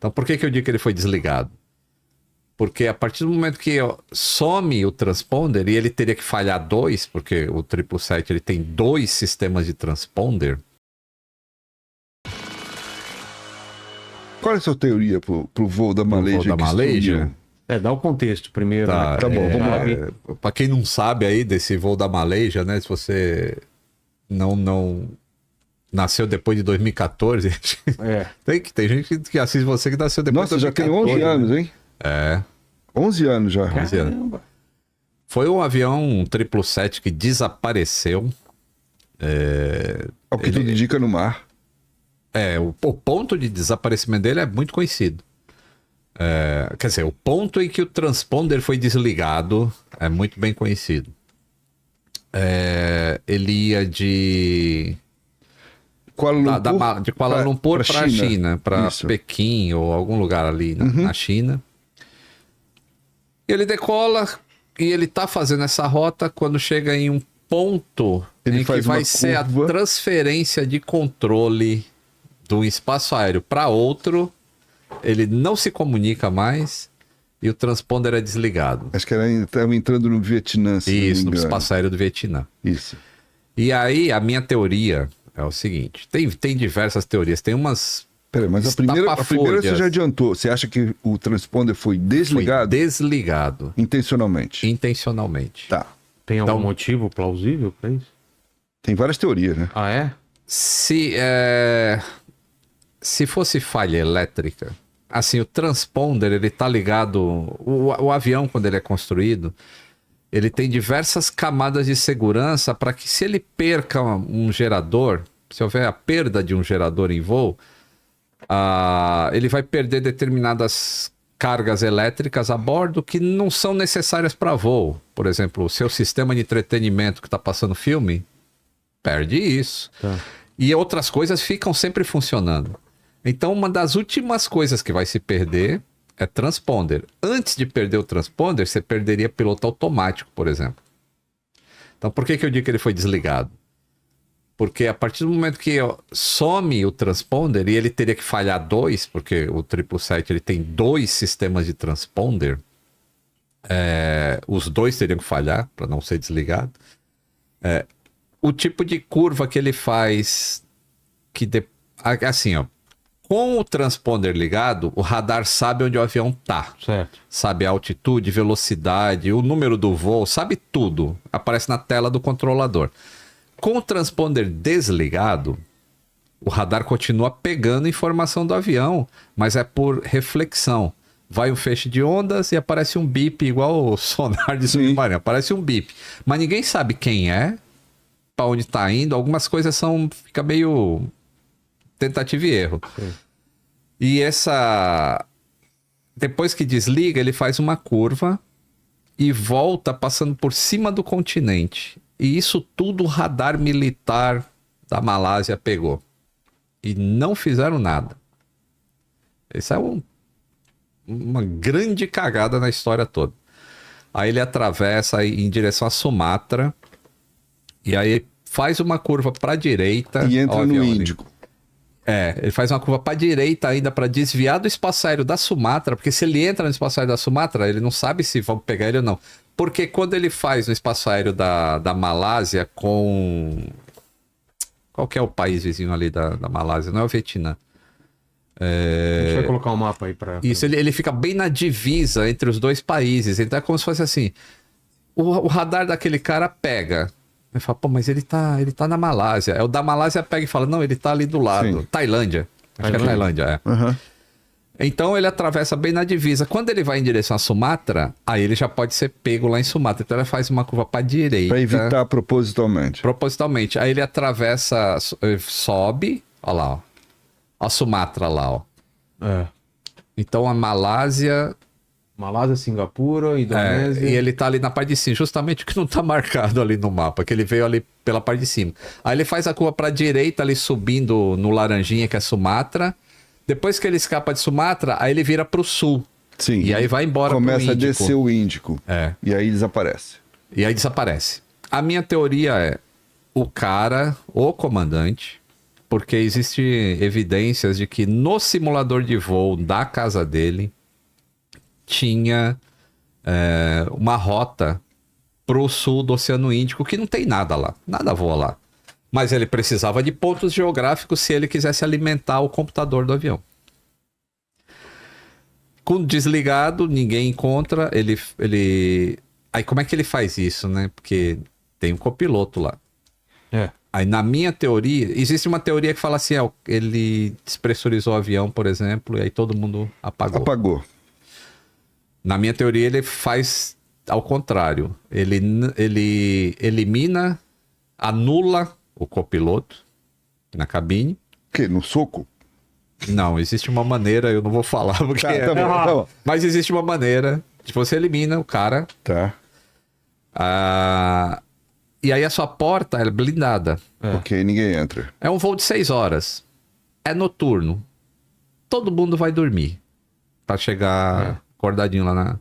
Então, por que eu digo que ele foi desligado? Porque a partir do momento que some o transponder, e ele teria que falhar 2, porque o 777 ele tem 2 sistemas de transponder. Qual é a sua teoria pro voo da Malaysia? Voo da Malaysia? Dá o contexto primeiro. Tá, né? Tá bom, vamos lá. Para quem não sabe aí desse voo da Malaysia, né? Se você não nasceu depois de 2014, tem gente que assiste você que nasceu depois Nossa, de 2014. já tem 11 anos, hein? É. 11 anos já. 11 anos. Foi um avião 777 que desapareceu. Ao que tudo indica no mar. O ponto de desaparecimento dele é muito conhecido. Quer dizer, o ponto em que o transponder foi desligado é muito bem conhecido. Ele ia de Kuala Lumpur para a China, para Pequim ou algum lugar ali na China. Ele decola e ele tá fazendo essa rota. Quando chega em um ponto em que vai ser a transferência de controle do espaço aéreo para outro, ele não se comunica mais e o transponder é desligado. Acho que estava entrando no Vietnã. Isso, no espaço aéreo do Vietnã. Isso. E aí, a minha teoria é o seguinte: tem diversas teorias, tem umas. Peraí, mas a primeira você já adiantou. Você acha que o transponder foi desligado? Foi desligado. Intencionalmente. Intencionalmente. Tá. Tem algum motivo plausível para isso? Tem várias teorias, né? Ah, é? Se fosse falha elétrica, assim, o transponder, ele tá ligado... O avião, quando ele é construído, ele tem diversas camadas de segurança para que, se ele perca um gerador, se houver a perda de um gerador em voo, ele vai perder determinadas cargas elétricas a bordo que não são necessárias para voo. Por exemplo, o seu sistema de entretenimento que está passando filme, perde isso. Tá. E outras coisas ficam sempre funcionando. Então, uma das últimas coisas que vai se perder é transponder. Antes de perder o transponder, você perderia piloto automático, por exemplo. Então, por que eu digo que ele foi desligado? Porque a partir do momento que some o transponder, e ele teria que falhar 2, porque o 777 ele tem 2 sistemas de transponder, os 2 teriam que falhar para não ser desligado. O tipo de curva que ele faz, assim, com o transponder ligado, o radar sabe onde o avião tá. Certo. Sabe a altitude, velocidade, o número do voo, sabe tudo. Aparece na tela do controlador. Com o transponder desligado, o radar continua pegando informação do avião, mas é por reflexão. Vai um feixe de ondas e aparece um bip, igual o sonar de submarino. Aparece um bip. Mas ninguém sabe quem é, para onde está indo. Algumas coisas fica meio tentativa e erro. Sim. E depois que desliga, ele faz uma curva e volta passando por cima do continente. E isso tudo o radar militar da Malásia pegou. E não fizeram nada. Isso é uma grande cagada na história toda. Aí ele atravessa em direção a Sumatra. E aí faz uma curva para a direita. E entra no Índico. Ele faz uma curva para a direita ainda para desviar do espaço aéreo da Sumatra, porque se ele entra no espaço aéreo da Sumatra, ele não sabe se vão pegar ele ou não. Porque quando ele faz no espaço aéreo da Malásia com... Qual que é o país vizinho ali da Malásia? Não é o Vietnã. A gente vai colocar um mapa aí para... Isso, ele fica bem na divisa entre os dois países. Então é como se fosse assim, o radar daquele cara pega... Ele fala, pô, mas ele tá na Malásia. O da Malásia pega e fala, não, ele tá ali do lado. Sim. Tailândia. Acho que é Tailândia, Uhum. Então ele atravessa bem na divisa. Quando ele vai em direção a Sumatra, aí ele já pode ser pego lá em Sumatra. Então ele faz uma curva para direita. Para evitar propositalmente. Propositalmente. Aí ele atravessa, sobe, olha lá, ó. A Sumatra lá, ó. Então a Malásia, Singapura, Indonésia... e ele tá ali na parte de cima, justamente o que não tá marcado ali no mapa, que ele veio ali pela parte de cima. Aí ele faz a curva pra direita, ali subindo no laranjinha, que é Sumatra. Depois que ele escapa de Sumatra, aí ele vira pro sul. Sim. E aí vai embora pro Índico. Começa a descer o Índico. E aí desaparece. E aí desaparece. A minha teoria é, o comandante, porque existem evidências de que no simulador de voo da casa dele tinha uma rota pro sul do Oceano Índico, que não tem nada lá, nada voa lá. Mas ele precisava de pontos geográficos se ele quisesse alimentar o computador do avião. Com desligado, ninguém encontra, Aí como é que ele faz isso, né? Porque tem um copiloto lá. Aí na minha teoria, existe uma teoria que fala assim, ele despressurizou o avião, por exemplo, e aí todo mundo apagou. Na minha teoria, ele faz ao contrário. Ele elimina, anula o copiloto na cabine. O quê? No soco? Não, existe uma maneira, eu não vou falar porque tá bom. Mas existe uma maneira de você elimina o cara. Tá. E aí a sua porta é blindada. Ok, ninguém entra. É um voo de 6 horas. É noturno. Todo mundo vai dormir. Pra chegar acordadinho lá na...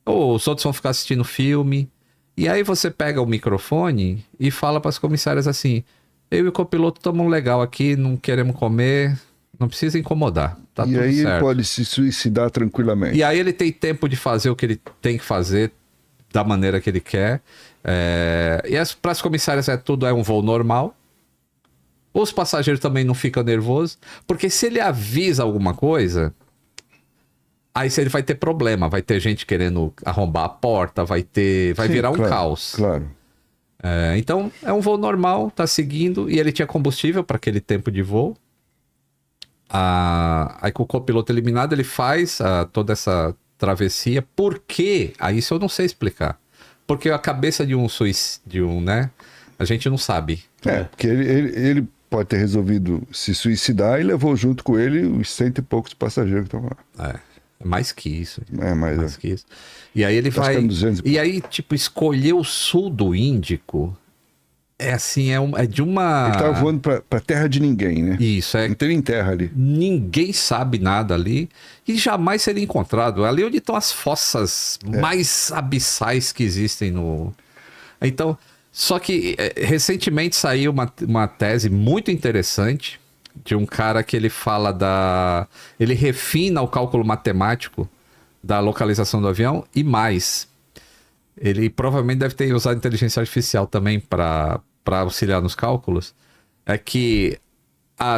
Ou os outros vão ficar assistindo filme. E aí você pega o microfone e fala pras comissárias assim: eu e o copiloto estamos legal aqui, não queremos comer, não precisa incomodar. Tá tudo certo. E aí ele pode se suicidar tranquilamente. E aí ele tem tempo de fazer o que ele tem que fazer da maneira que ele quer. E para as comissárias tudo é um voo normal. Os passageiros também não ficam nervosos, porque se ele avisa alguma coisa, aí ele vai ter problema, vai ter gente querendo arrombar a porta, vai virar um caos. Claro. Então é um voo normal, tá seguindo, e ele tinha combustível para aquele tempo de voo. Aí com o copiloto eliminado, ele faz toda essa travessia. Por quê? Isso eu não sei explicar. Porque a cabeça de um, né? A gente não sabe. Porque ele pode ter resolvido se suicidar e levou junto com ele os 100 e poucos passageiros que estão lá. É mais que isso. Mais que isso. E aí ele vai... E aí, tipo, escolher o sul do Índico... É de uma... Ele tava voando pra terra de ninguém, né? Isso, Não tem nem terra ali. Ninguém sabe nada ali e jamais seria encontrado. Ali onde estão as fossas mais abissais que existem no... Então, só que recentemente saiu uma tese muito interessante de um cara que ele fala ele refina o cálculo matemático da localização do avião e mais... Ele provavelmente deve ter usado inteligência artificial também para auxiliar nos cálculos. É que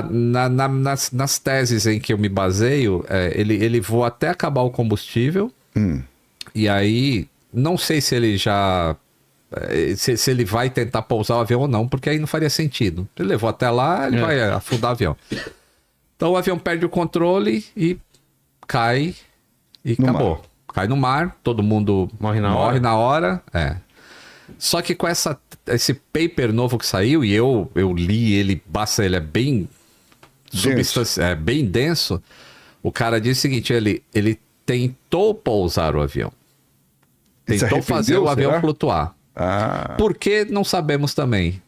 nas teses em que eu me baseio, ele voa até acabar o combustível. E aí, não sei se ele já... Se ele vai tentar pousar o avião ou não, porque aí não faria sentido. Ele levou até lá, ele vai afundar o avião. Então o avião perde o controle e cai e acabou. Mar. Cai no mar, todo mundo morre na hora. Só que com esse paper novo que saiu, e eu li ele, ele é bem bem denso. O cara diz o seguinte: ele tentou pousar o avião. Tentou fazer o avião flutuar. Por que não sabemos também?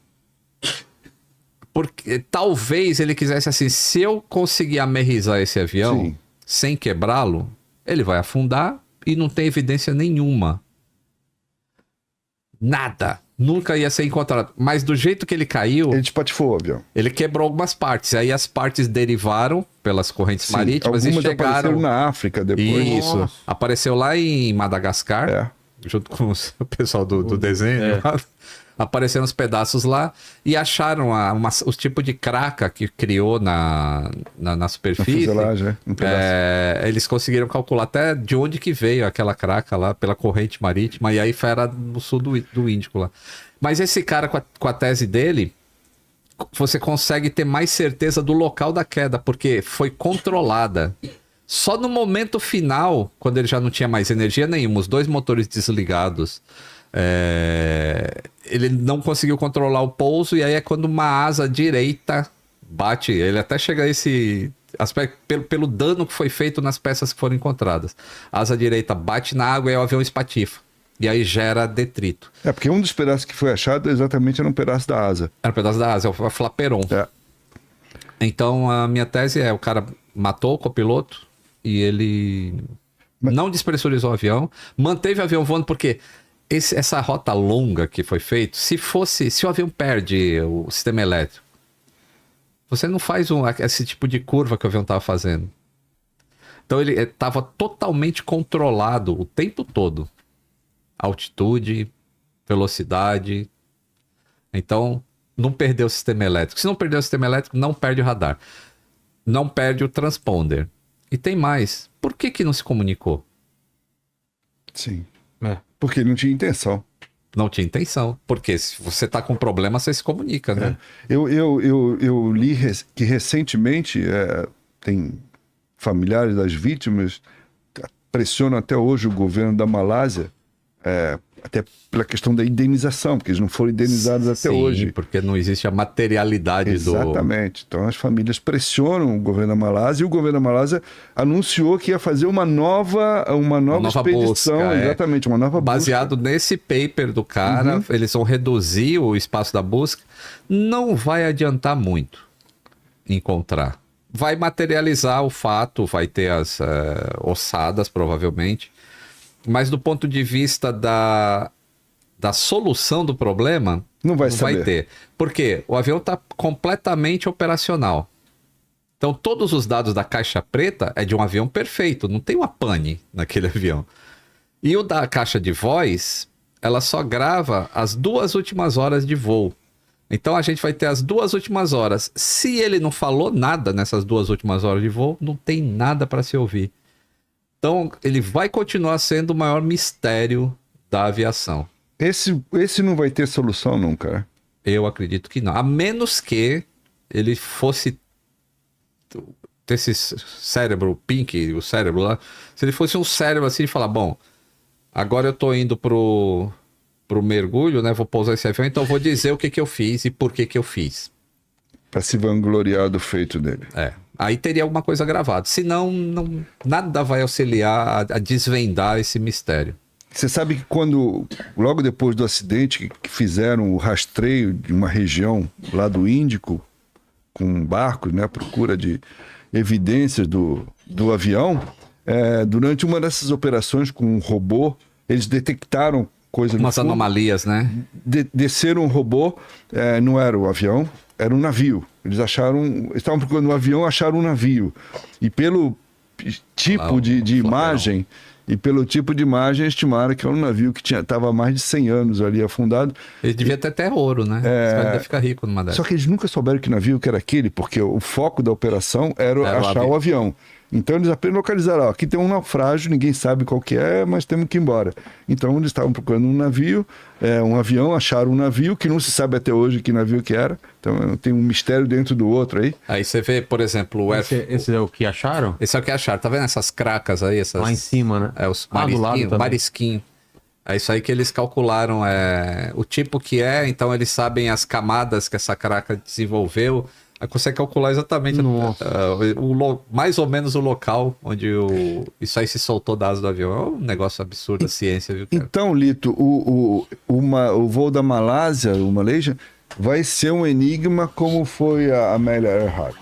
Porque talvez ele quisesse assim: se eu conseguir aterrissar esse avião sem quebrá-lo, ele vai afundar. E não tem evidência nenhuma. Nada. Nunca ia ser encontrado. Mas do jeito que ele caiu... Ele espatifou o avião. Ele quebrou algumas partes. Aí as partes derivaram pelas correntes marítimas e chegaram... apareceram na África depois. Isso. Nossa. Apareceu lá em Madagascar. Junto com o pessoal do desenho. Apareceram os pedaços lá e acharam os tipos de craca que criou na superfície. Na fuselagem, eles conseguiram calcular até de onde que veio aquela craca lá, pela corrente marítima, e aí era no sul do Índico lá. Mas esse cara, com a tese dele, você consegue ter mais certeza do local da queda, porque foi controlada. Só no momento final, quando ele já não tinha mais energia nenhuma, os 2 motores desligados... ele não conseguiu controlar o pouso, e aí é quando uma asa direita bate, ele até chega a esse aspecto pelo dano que foi feito nas peças que foram encontradas. A asa direita bate na água e o avião espatifa, e aí gera detrito. Porque um dos pedaços que foi achado exatamente era um pedaço da asa. Era um pedaço da asa, é o flaperon. Então a minha tese o cara matou o copiloto e ele não despressurizou o avião, manteve o avião voando, porque essa rota longa que foi feita, se o avião perde o sistema elétrico, Você não faz esse tipo de curva que o avião estava fazendo. Então ele estava totalmente controlado o tempo todo. Altitude, velocidade. Então, não perdeu o sistema elétrico. Se não perder o sistema elétrico, não perde o radar. Não perde o transponder. E tem mais. Por que não se comunicou? Sim. Porque ele não tinha intenção. Não tinha intenção. Porque se você está com problema, você se comunica, né? Eu li que recentemente tem familiares das vítimas pressionam até hoje o governo da Malásia, até pela questão da indenização, porque eles não foram indenizados até hoje. Porque não existe a materialidade Exatamente. Então as famílias pressionam o governo da Malásia e o governo da Malásia anunciou que ia fazer uma nova expedição. Busca, exatamente, uma nova busca. Baseado nesse paper do cara, eles vão reduzir o espaço da busca. Não vai adiantar muito encontrar. Vai materializar o fato, vai ter as ossadas, provavelmente. Mas do ponto de vista da solução do problema, não vai ter. Por quê? O avião está completamente operacional. Então, todos os dados da caixa preta é de um avião perfeito. Não tem uma pane naquele avião. E o da caixa de voz, ela só grava as 2 últimas horas de voo. Então, a gente vai ter as 2 últimas horas. Se ele não falou nada nessas 2 últimas horas de voo, não tem nada para se ouvir. Então, ele vai continuar sendo o maior mistério da aviação. Esse não vai ter solução nunca. Eu acredito que não. A menos que ele fosse ter esse cérebro pink, o cérebro lá. Se ele fosse um cérebro assim, de falar, bom, agora eu tô indo pro mergulho, né? Vou pousar esse avião, então eu vou dizer o que eu fiz e por que eu fiz. Para se vangloriar do feito dele. Aí teria alguma coisa gravada. Senão, nada vai auxiliar a desvendar esse mistério. Você sabe que logo depois do acidente, que fizeram o rastreio de uma região lá do Índico, com barcos, né, à procura de evidências do avião, durante uma dessas operações com um robô, eles detectaram coisa no umas fundo, anomalias, né? Desceram um robô, não era o avião, era um navio. Eles estavam procurando um avião, acharam um navio. E pelo tipo de imagem, estimaram que era um navio que estava há mais de 100 anos ali afundado. Ele devia ter até ouro, né? Você vai ficar rico numa dessas. Só que eles nunca souberam que navio que era aquele, porque o foco da operação era achar o avião. Então eles apenas localizaram, aqui tem um naufrágio, ninguém sabe qual que é, mas temos que ir embora. Então eles estavam procurando um navio, um avião, acharam um navio, que não se sabe até hoje que navio que era. Então tem um mistério dentro do outro aí. Aí você vê, por exemplo... Esse é o que acharam? Esse é o que acharam. Tá vendo essas cracas aí? Lá em cima, né? Os marisquinhos. É isso aí que eles calcularam o tipo que então eles sabem as camadas que essa craca desenvolveu. Aí consegue calcular exatamente mais ou menos o local onde isso aí se soltou da asa do avião. É um negócio absurdo a ciência, viu, cara? Então, Lito, o voo da Malásia, o Malaysia, vai ser um enigma como foi a Amélia Earhart.